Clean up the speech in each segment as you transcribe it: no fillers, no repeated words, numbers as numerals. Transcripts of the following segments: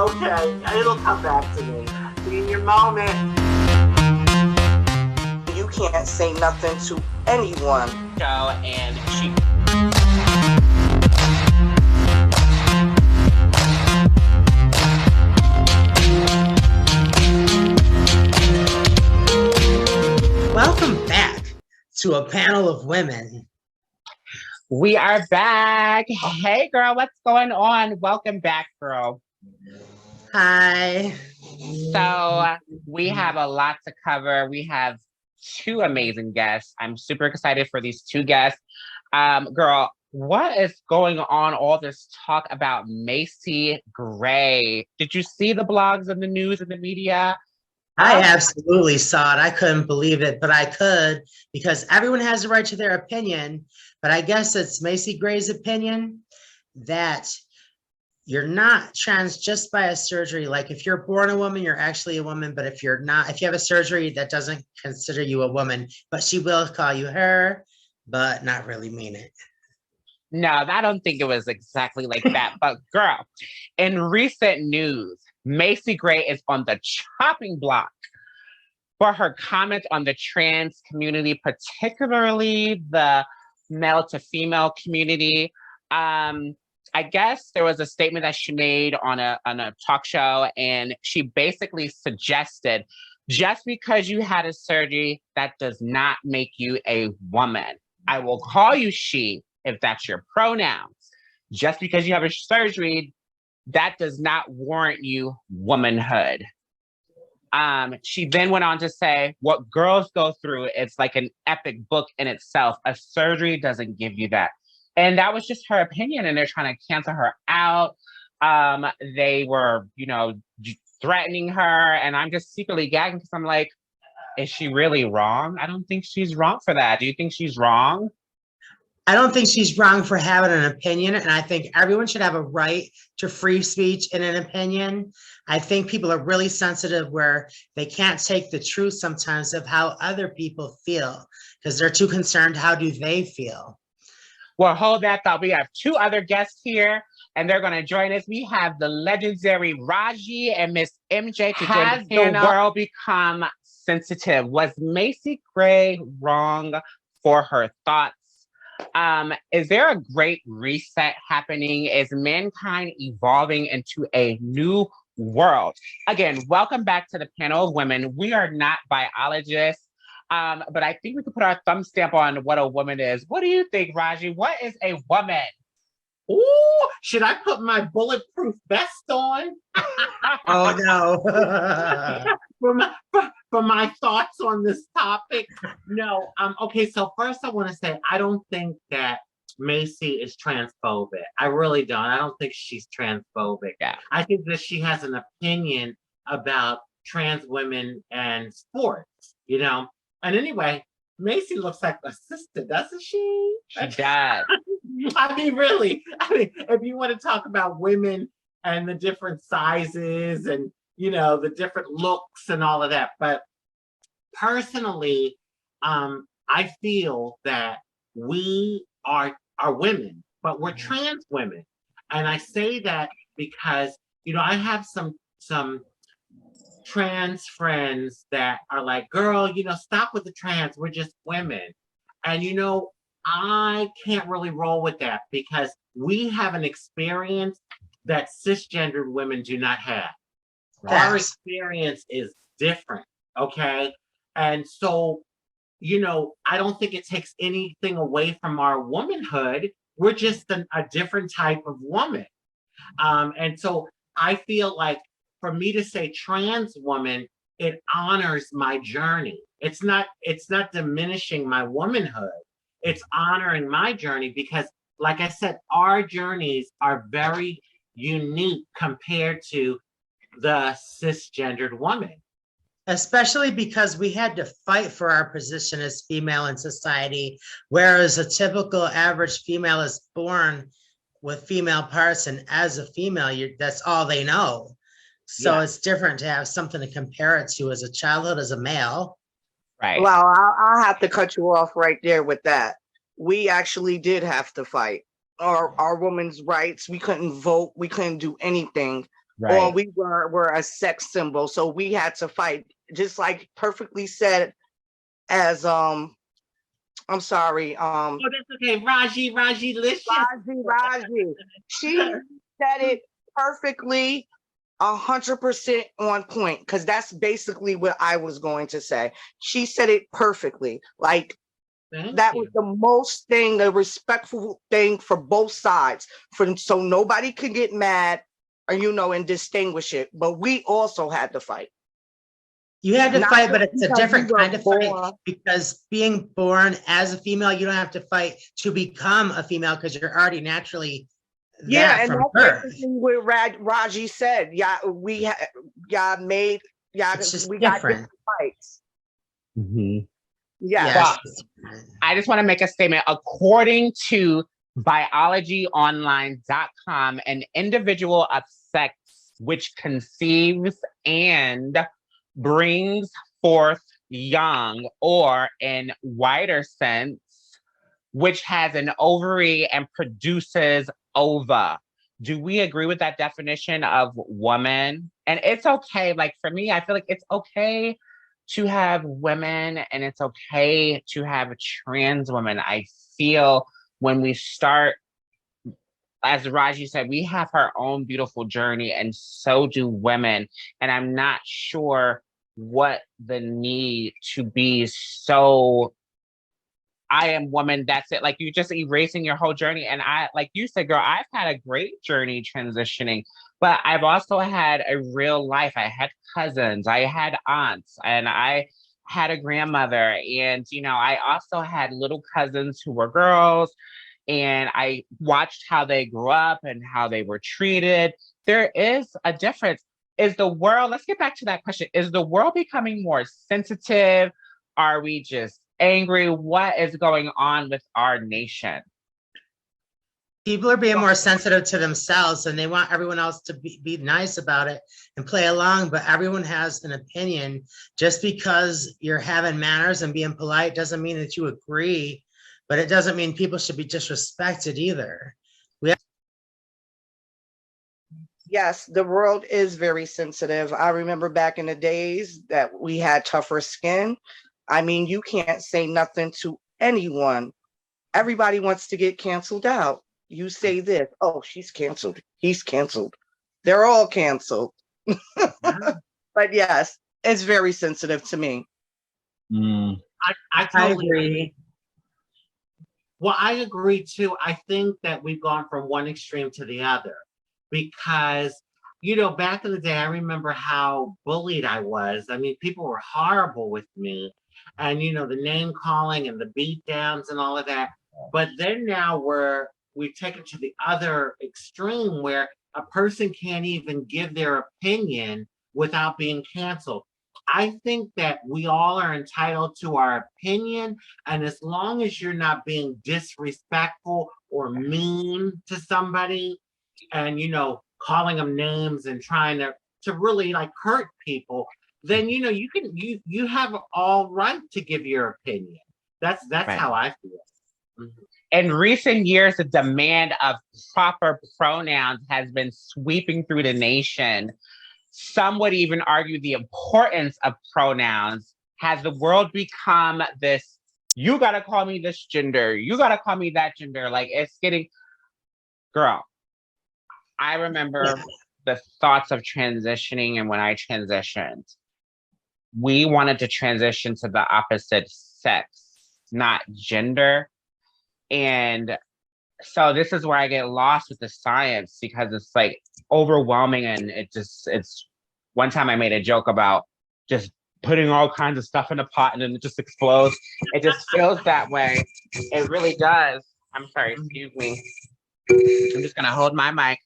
Okay, it'll come back to me. Be in your moment. You can't say nothing to anyone. And she... Welcome back to a panel of women. We are back. Hey, girl, what's going on? Welcome back, girl. Hi. So we have a lot to cover. We have two amazing guests. I'm super excited for these two guests. Girl, what is going on? All this talk about Macy Gray. Did you see the blogs and the news and the media? I absolutely saw it. I couldn't believe it, but I could because everyone has the right to their opinion. But I guess it's Macy Gray's opinion that you're not trans just by a surgery. Like if you're born a woman, you're actually a woman. But if you're not, if you have a surgery, that doesn't consider you a woman. But she will call you her, but not really mean it. No, I don't think it was exactly like that. But girl, in recent news, Macy Gray is on the chopping block for her comment on the trans community, particularly the male to female community. I guess there was a statement that she made on a talk show, and she basically suggested just because you had a surgery, that does not make you a woman. I will call you she if that's your pronouns. Just because you have a surgery, that does not warrant you womanhood. She then went on to say, what girls go through, it's like an epic book in itself. A surgery doesn't give you that. And that was just her opinion, and they're trying to cancel her out. They were, threatening her, and I'm just secretly gagging because I'm like, is she really wrong? I don't think she's wrong for that. Do you think she's wrong? I don't think she's wrong for having an opinion, and I think everyone should have a right to free speech and an opinion. I think people are really sensitive where they can't take the truth sometimes of how other people feel because they're too concerned, how do they feel? Well, hold that thought. We have two other guests here, and they're going to join us. We have the legendary Rajee and Miss MJ. Has the world become sensitive? Was Macy Gray wrong for her thoughts? Is there a great reset happening? Is mankind evolving into a new world? Again, welcome back to the panel of women. We are not biologists, but I think we could put our thumb stamp on what a woman is. What do you think, Rajee? What is a woman? Ooh, should I put my bulletproof vest on? Oh, no. for my thoughts on this topic? No. Okay, so first I want to say, I don't think that Macy is transphobic. I really don't. I don't think she's transphobic. Yeah. I think that she has an opinion about trans women and sports, And anyway, Macy looks like a sister, doesn't she? She does. I mean, really. If you want to talk about women and the different sizes and, the different looks and all of that. But personally, I feel that we are women, but we're trans women. And I say that because, I have some trans friends that are like, girl, stop with the trans, we're just women. And, I can't really roll with that because we have an experience that cisgendered women do not have. Yes. Our experience is different, okay? And so, I don't think it takes anything away from our womanhood. We're just a different type of woman. And so I feel like for me to say trans woman, it honors my journey. It's not diminishing my womanhood. It's honoring my journey because, like I said, our journeys are very unique compared to the cisgendered woman. Especially because we had to fight for our position as female in society, whereas a typical average female is born with female parts, and as a female, that's all they know. So yeah. It's different to have something to compare it to as a childhood as a male. Right. Well, I'll have to cut you off right there with that. We actually did have to fight our women's rights. We couldn't vote. We couldn't do anything or we were a sex symbol. So we had to fight, just like perfectly said as I'm sorry. Oh, that's okay. Rajee, listen. Rajee. She said it perfectly, 100% on point, because that's basically what I was going to say. She said it perfectly. Like, that was the most thing, the respectful thing for both sides, so nobody could get mad or, and distinguish it. But we also had to fight. You had to Not fight, but just it's a because different we were kind of fight, born. because being born as a female, you don't have to fight to become a female because you're already naturally that And from that's birth. basically what Rajee said. Yeah, we made, It's just we got different. different fights. Mhm. Yes. Well, I just want to make a statement. According to biologyonline.com, an individual of sex which conceives and brings forth young, or in wider sense, which has an ovary and produces ova. Do we agree with that definition of woman? And it's okay. Like, for me, I feel like it's okay to have women and it's okay to have trans women. I feel when we start, as Rajee said, we have our own beautiful journey, and so do women. And I'm not sure what the need to be so, I am woman, that's it. Like, you just erasing your whole journey. And I, like you said, girl, I've had a great journey transitioning, but I've also had a real life. I had cousins, I had aunts, and I had a grandmother. And, I also had little cousins who were girls, and I watched how they grew up and how they were treated. There is a difference. Is the world, let's get back to that question. Is the world becoming more sensitive? Are we just angry? What is going on with our nation? People are being more sensitive to themselves, and they want everyone else to be nice about it and play along, but everyone has an opinion. Just because you're having manners and being polite doesn't mean that you agree, but it doesn't mean people should be disrespected either. Yes, the world is very sensitive. I remember back in the days that we had tougher skin. I mean, you can't say nothing to anyone. Everybody wants to get canceled out. You say this, oh, she's canceled. He's canceled. They're all canceled. But yes, it's very sensitive to me. I totally agree. Well, I agree too. I think that we've gone from one extreme to the other because, back in the day, I remember how bullied I was. I mean, people were horrible with me, and, the name calling and the beat downs and all of that. But then now we've taken to the other extreme where a person can't even give their opinion without being canceled. I think that we all are entitled to our opinion, and as long as you're not being disrespectful or mean to somebody and, calling them names and trying to really like hurt people, then, you have all right to give your opinion. That's right. How I feel. Mm-hmm. In recent years, the demand of proper pronouns has been sweeping through the nation. Some would even argue the importance of pronouns. Has the world become this, you gotta call me this gender, you gotta call me that gender? Like, it's getting, girl, I remember the thoughts of transitioning, and when I transitioned, we wanted to transition to the opposite sex, not gender. And so this is where I get lost with the science, because it's like overwhelming, and it's one time I made a joke about just putting all kinds of stuff in a pot and then it just explodes. It just feels that way. It really does. I'm sorry, excuse me. I'm just gonna hold my mic.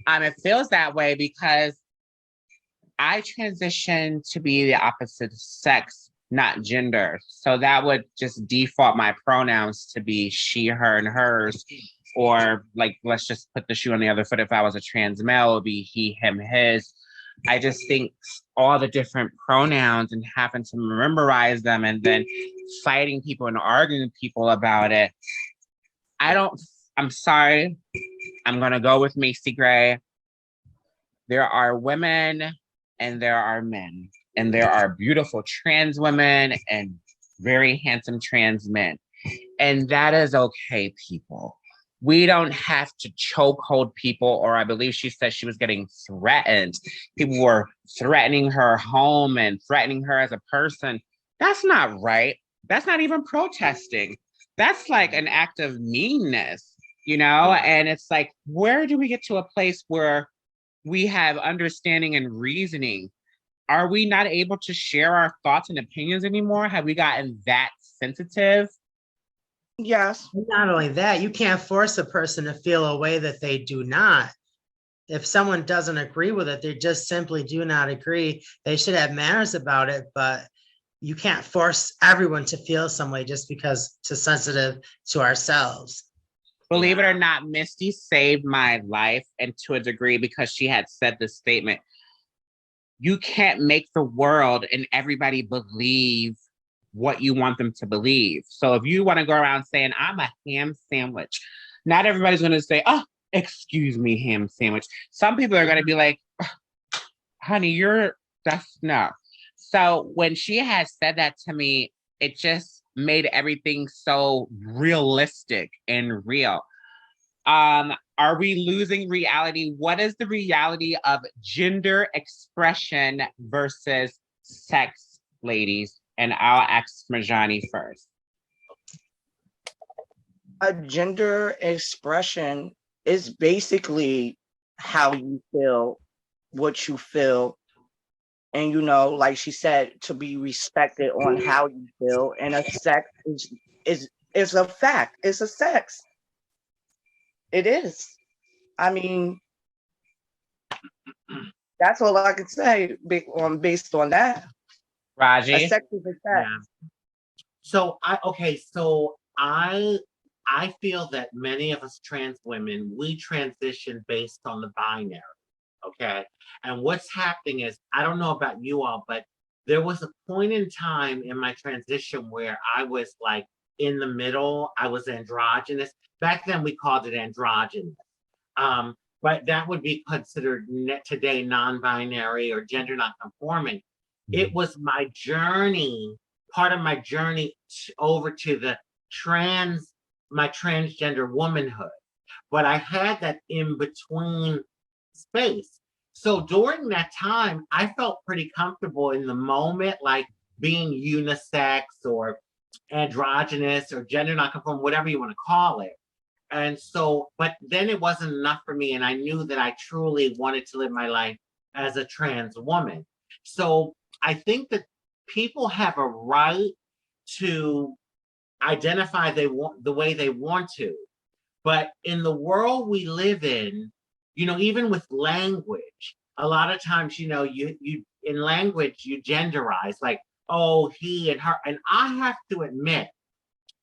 It feels that way because I transitioned to be the opposite sex, not gender. So that would just default my pronouns to be she, her, and hers. Or like, let's just put the shoe on the other foot. If I was a trans male, it would be he, him, his. I just think all the different pronouns and having to memorize them and then fighting people and arguing with people about it. I'm sorry. I'm going to go with Misty Gray. there are women and there are men, and there are beautiful trans women and very handsome trans men. And that is okay, people. We don't have to chokehold people, or I believe she said she was getting threatened. People were threatening her home and threatening her as a person. That's not right. That's not even protesting. That's like an act of meanness, you know? And it's like, where do we get to a place where we have understanding and reasoning? Are we not able to share our thoughts and opinions anymore? Have we gotten that sensitive? Yes. Not only that, you can't force a person to feel a way that they do not. If someone doesn't agree with it, they just simply do not agree. They should have manners about it, but you can't force everyone to feel some way just because it's sensitive to ourselves. Believe it or not, Misty saved my life, and to a degree, because she had said this statement. You can't make the world and everybody believe what you want them to believe. So if you want to go around saying, I'm a ham sandwich, not everybody's going to say, oh, excuse me, ham sandwich. Some people are going to be like, honey, that's no. So when she had said that to me, it just made everything so realistic and real. Are we losing reality? What is the reality of gender expression versus sex, ladies? And I'll ask Merjhani first. A gender expression is basically how you feel, what you feel. And, you know, like she said, to be respected on how you feel. And a sex is a fact. It's a sex. It is. I mean, that's all I can say based on that. Rajee? A sex is a sex. Yeah. So I feel that many of us trans women, we transition based on the binary. Okay. And what's happening is, I don't know about you all, but there was a point in time in my transition where I was like in the middle. I was androgynous. Back then we called it androgynous. But that would be considered today non-binary or gender non-conforming. It was my journey, part of my journey over to my transgender womanhood. But I had that in between space. So during that time, I felt pretty comfortable in the moment, like being unisex or androgynous or gender nonconforming, whatever you want to call it. And so, but then it wasn't enough for me. And I knew that I truly wanted to live my life as a trans woman. So I think that people have a right to identify the way they want to. But in the world we live in, you know, even with language, a lot of times, you know, you in language, you genderize, like, oh, he and her. And I have to admit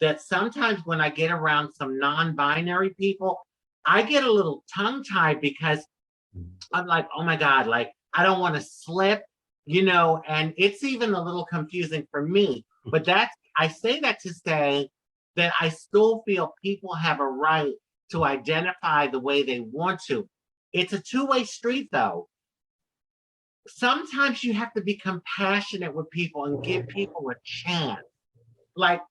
that sometimes when I get around some non-binary people, I get a little tongue-tied because I'm like, oh my God, like, I don't want to slip, you know, and it's even a little confusing for me. But I say that to say that I still feel people have a right to identify the way they want to. It's a two-way street, though. Sometimes you have to be compassionate with people and give people a chance. Like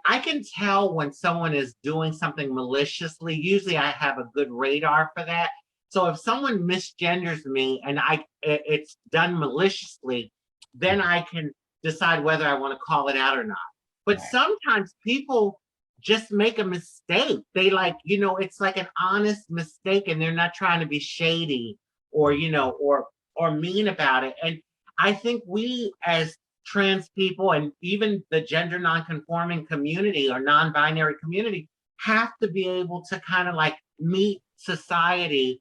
I can tell when someone is doing something maliciously. Usually I have a good radar for that. So if someone misgenders me and it's done maliciously, then I can decide whether I want to call it out or not. But sometimes people just make a mistake. They like, you know, it's like an honest mistake and they're not trying to be shady or, you know, or mean about it. And I think we as trans people and even the gender non-conforming community or non-binary community have to be able to kind of like meet society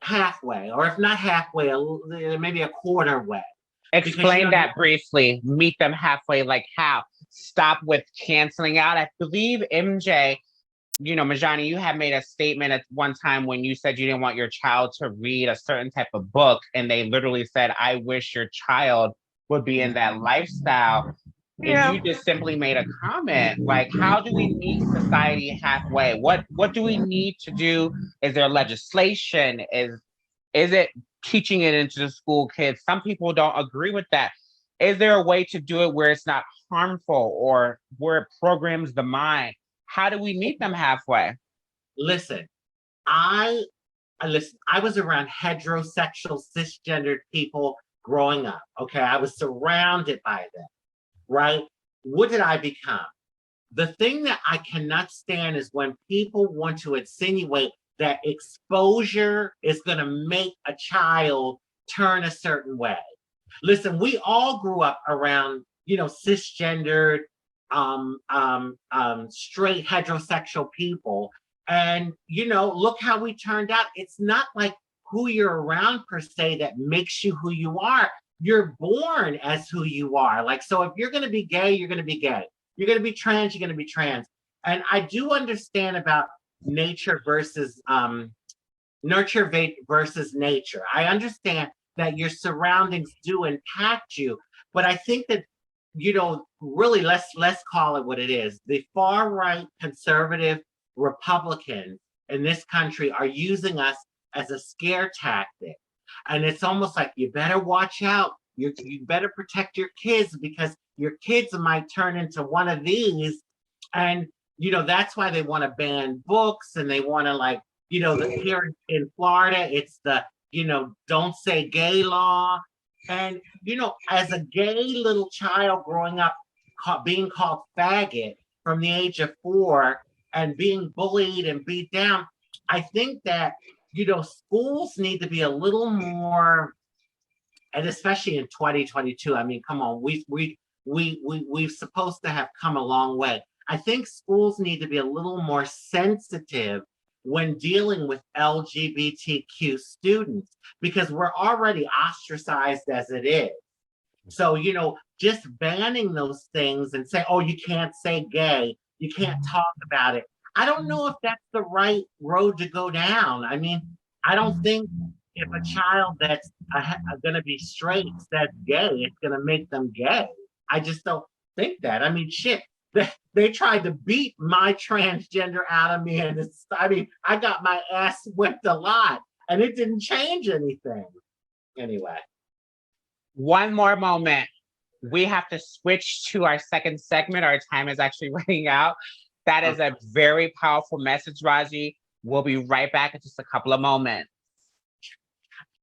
halfway, or if not halfway, maybe a quarter way. Explain that briefly. Meet them halfway, like how? Stop with canceling out. I believe MJ, you know, Merjhani, you had made a statement at one time when you said you didn't want your child to read a certain type of book, and they literally said, I wish your child would be in that lifestyle. Yeah. And you just simply made a comment, like, how do we meet society halfway? What do we need to do? Is there legislation? Is Is it teaching it into the school kids? Some people don't agree with that. Is there a way to do it where it's not harmful or where it programs the mind? How do we meet them halfway? Listen, listen, I was around heterosexual, cisgendered people growing up. Okay. I was surrounded by them, right? What did I become? The thing that I cannot stand is when people want to insinuate that exposure is going to make a child turn a certain way. Listen, we all grew up around, cisgendered, straight heterosexual people. And, look how we turned out. It's not like who you're around per se that makes you who you are. You're born as who you are. Like, so if you're going to be gay, you're going to be gay. You're going to be trans, you're going to be trans. And I do understand about nature versus nurture versus nature. I understand that your surroundings do impact you, but I think that, really let's call it what it is. The far right conservative Republicans in this country are using us as a scare tactic. And it's almost like, you better watch out. You better protect your kids because your kids might turn into one of these. And, that's why they want to ban books and they want to here in Florida, it's the, don't say gay law. And, as a gay little child growing up, being called faggot from the age of 4 and being bullied and beat down, I think that, schools need to be a little more, and especially in 2022, I mean, come on, we've supposed to have come a long way. I think schools need to be a little more sensitive when dealing with LGBTQ students because we're already ostracized as it is. So, just banning those things and say, oh, you can't say gay, you can't talk about it. I don't know if that's the right road to go down. I mean, I don't think if a child that's going to be straight says gay, it's going to make them gay. I just don't think that. I mean, shit, they tried to beat my transgender out of me. And I got my ass whipped a lot and it didn't change anything. Anyway. One more moment. We have to switch to our second segment. Our time is actually running out. That is a very powerful message, Rajee. We'll be right back in just a couple of moments.